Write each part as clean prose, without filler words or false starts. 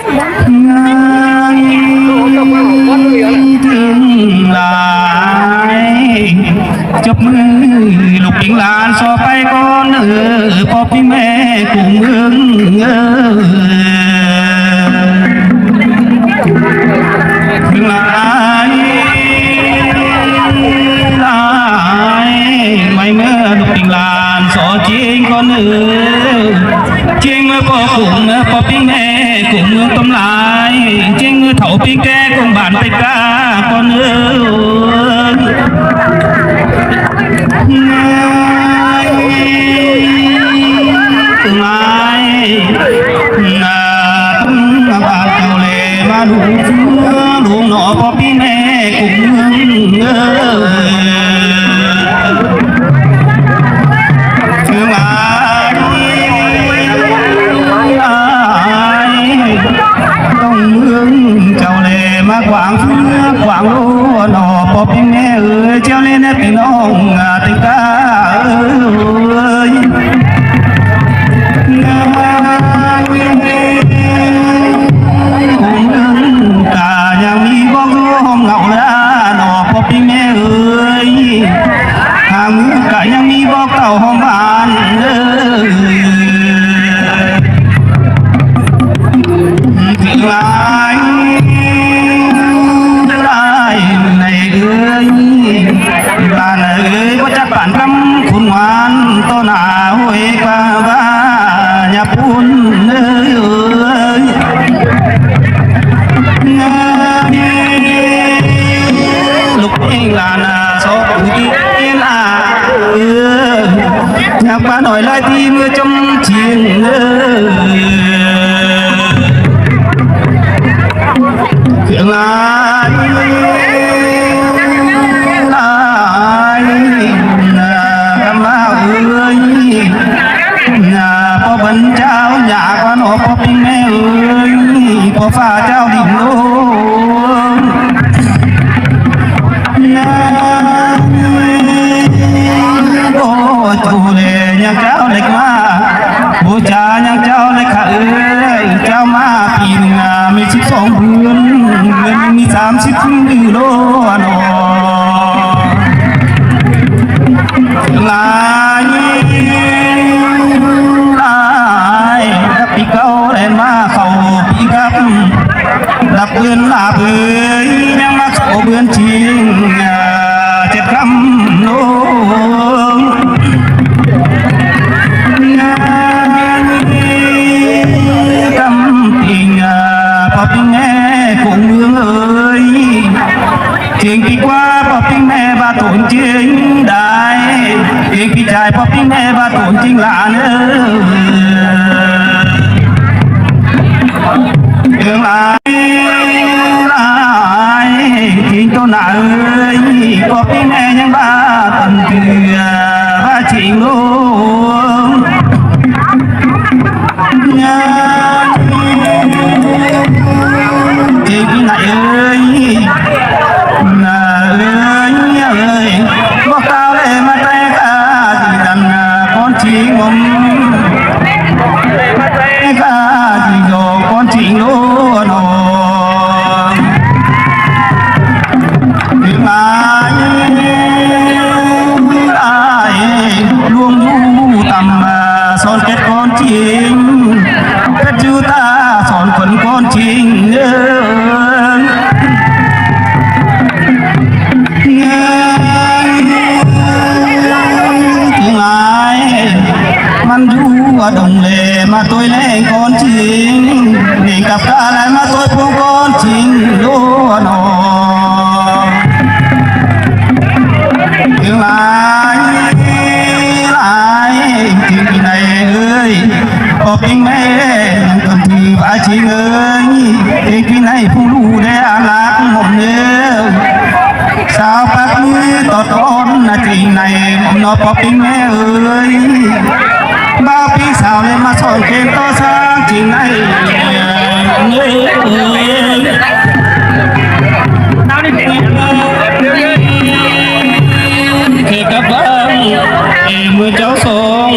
ถึงหลายจบมือลูกปิงหลานสอไปก่อนพ่อพี่แม่กุ้งถึงหลายไม่เมื่อลูกปิงหลานสอจริงก่อนจริงเมื่อพ่อกุ้งพ่อพี่แม่กุ้งต้มหลายจริงเถ่าปีแก่กุ้งบานไปกาก่อนลูกหนอพ่อพี่แม่กุ้งถึงหลายต้องมึงเจ้าเล่มากวางเพื่อกวางโลหนอพ่อพี่แม่เจ้าเล่นพี่น้องติกายังมีบอกห้องเหงาละหนอพ่อพี่แม่หางกะยังมีบอกเต่าห้องบ้านถึงหลายในบ้านก็จะปั่นกำคุณหวานต้นหาหวยกว่าบ้าอย่าพูนลูกเองลานาโซอีลาอยากมาหน่อยเลยที่มือจมเชียงเสียงลายมาพ่อบรรเจ้าอยากว่าหนอพ่อพี่แม่พ่อฟ้าเจ้าดินโลโอ้จูเลยังเจ้าเล็กมาบูชายังเจ้าเล็กข้าเจ้ามาปีหนึ่งมี12 เดือนเงินมี30 กิโลหนอลายปีเก่าได้มาเข้าปีกับหลับเบือนลาเบืยยังมาเข้าเบือนจริง7 คำโลกำปิงพ่อพี่แม่คงเมืองเจียงปีกว่าพ่อพี่แม่บาตุนจริงได้เจียงปีใจพ่อพี่แม่บาตุนจริงหลานเรื่องหลายทิ้งต้นหนาพ่อพี่แม่ยังบาตุนเกลือว่าจริงโลจริงไหนบอกเก่าเลยมาแต่กาที่ดันคนจริงงมแต่กาที่โยคนจริงโลนถึงหลายลวงอยู่ต่ำสอนเก็ดคนจริงเพชรจูตาสอนคนจริงมันอยู่ดงเลมาตัวเล่งก่อนจริงนี่กับกาอะไรมาตัวพวงก่อนจริงโลนอถึงหลายถึงไหนพ่อพิงแม่ยังคนที่ว่าจริงเองที่ไหนผู้รู้ได้อาลักหมดเนื้อสาวปักมือตอดก้อนจริงในนอพ่อพิงแม่บ้าพี่สาวเลยมาสอนเกมต่อสร้างจริงในเขตกับบ้านเมื่อเจ้าทรง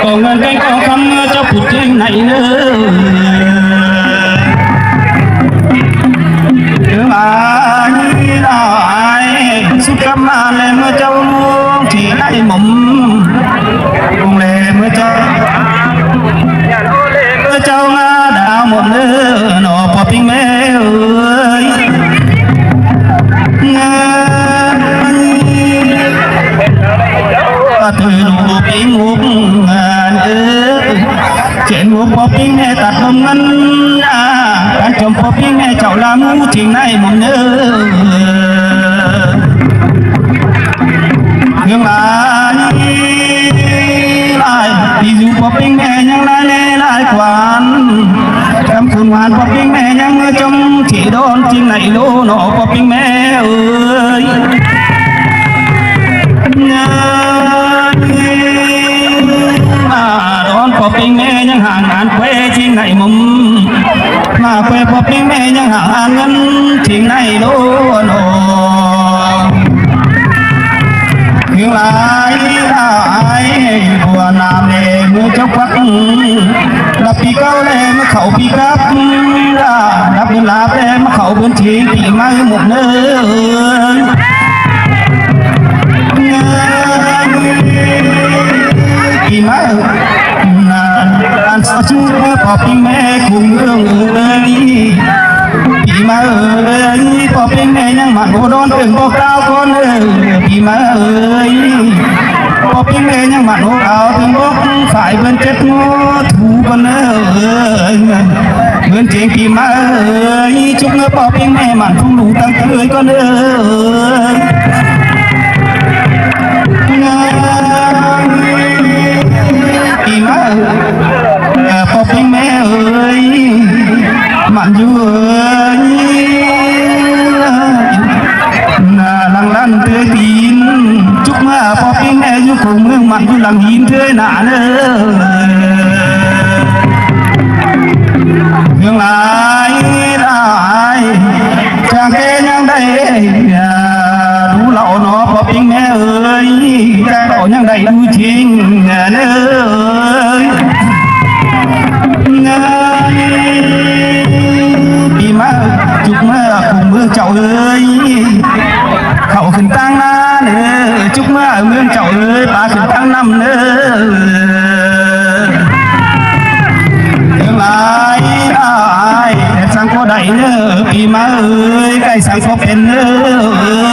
ก็เงินได้ก็คำเจ้าผุดจริงไหนเนอ หมดเด้อหนอพอปิ้งแม่เอ้ยงานก็เธอดูปิ้งหุบงานเอ้ยเขียนหุบพอปิ้งแม่ตัดลมนั้นการจมพอปิ้งแม่เจ้าลามูทิ้งในหมดเด้อเรื่องลายลายที่อยู่พอปิ้งแม่ยังลายแน่ลายกวานจำคุณหวานพอปิ้งแม่ยังจมที่โดนจริงไหนโลหนอพอปิ้งแม่เอ้ยงานมาโดนพอปิ้งแม่ยังห่างงานเควจริงไหนมุมมาเควพอปิ้งแม่ยังห่างเงินจริงไหนโลหนอเรื่องลายลายบัวนามเลเมื่อเจ้าพักรับปีเก้าเลยมาเขาปีกับรับเวลาเลยมาเขาบนทีปีไม่หมดเนื้อปีไม่นานอันสาวชูพอปีแม่คุ้มเรื่องเลยปีมาเอ้ยพอเป็นแม่ยังมันโหดอนเป็นบอกดาวคนเอ้ยปีมาเอ้ยพอเป็นแม่ยังมันโหดเอาถึงบอกฝ่ายเบิ้นเจ็บงอถูกันเอ้ยเบิ้นเจียงปีมาเอ้ยจุกเงือพอเป็นแม่มันคงดูตั้งเอ้ยกันเอ้ยปีมาพอเป็นแม่เอ้ยมันอยู่ลังลั่นเตือตีนจุกมาพอปิ้งแม่อยู่คงเมืองมันอยู่หลังหินเตือหนาเน้อเรื่องลายลายจางแกยังได้รู้เหล่าหนอพอปิ้งแม่เอ้ยเก่ายังได้ดูจริงเน้อปีมาจุกเมื่อคงเมืองเจ้าเอ้ยเขาขึ้นตั้งหน้าเน้อจุกเมื่อเมืองเจ้าเอ้ยปลาขึ้นตั้งน้ำเน้อเรื่องลายลายแต่สังก็ได้เน้อปีมาเอ้ยใกล้สังก็เป็นเน้อ